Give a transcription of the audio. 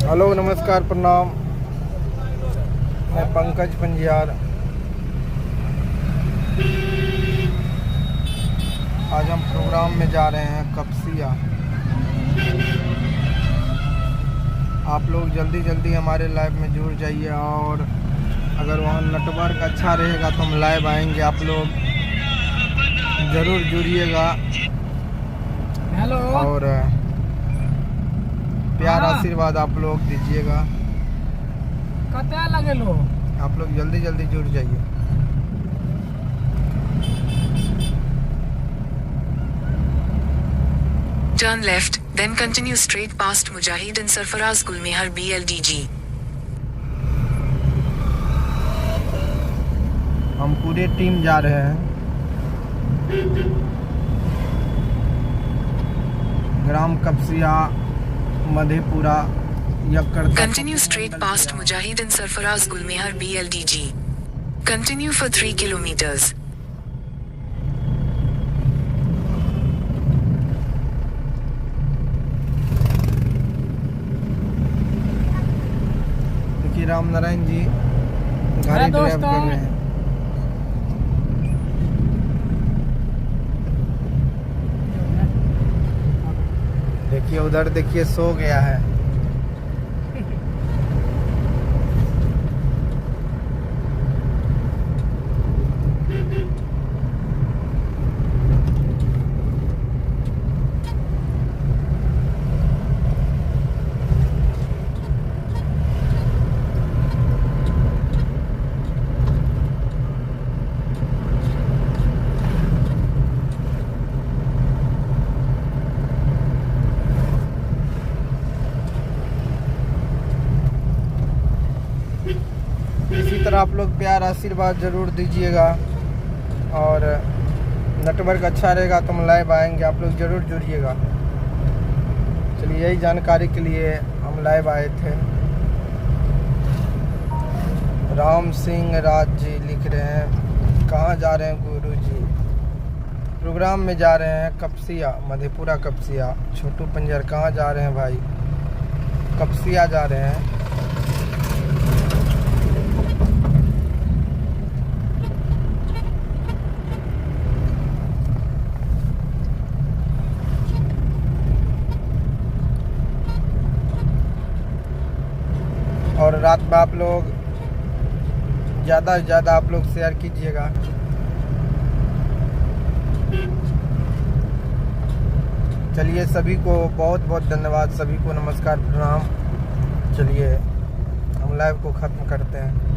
Hello नमस्कार प्रणाम। मैं पंकज पंजियार। आज हम प्रोग्राम में जा रहे हैं कपसिया। आप लोग जल्दी जल्दी हमारे लाइव में जुड़ जाइए और अगर वहाँ नेटवर्क अच्छा रहेगा तो हम लाइव आएंगे। आप लोग ज़रूर जुड़िएगा हेलो और प्यार आशीर्वाद आप लोग दीजिएगा। कते लगे लो आप लोग जल्दी जल्दी जुड़ जाइए। Turn left, then continue straight past Mujahid and Sarfaraz Gulmehar BLDG. हम पूरे टीम जा रहे हैं। ग्राम Kapasia Madhepura यक्कड़। Continue straight past Mujahid and Sarfaraz Gulmehar BLDG. Continue for 3 kilometers. देखिए राम नारायण जी गाड़ी ड्राइव कर रहे हैं। देखिए उधर देखिए सो गया है। इसी तरह आप लोग प्यार आशीर्वाद ज़रूर दीजिएगा और नेटवर्क अच्छा रहेगा तो हम लाइव आएंगे। आप लोग ज़रूर जुड़िएगा। चलिए यही जानकारी के लिए हम लाइव आए थे। राम सिंह राज जी लिख रहे हैं कहाँ जा रहे हैं गुरु जी? प्रोग्राम में जा रहे हैं कपसिया मधेपुरा कपसिया। छोटू पंजर कहाँ जा रहे हैं भाई? कपसिया जा रहे हैं। और रात में आप लोग ज़्यादा से ज़्यादा आप लोग शेयर कीजिएगा। चलिए सभी को बहुत बहुत धन्यवाद। सभी को नमस्कार प्रणाम। चलिए हम लाइव को ख़त्म करते हैं।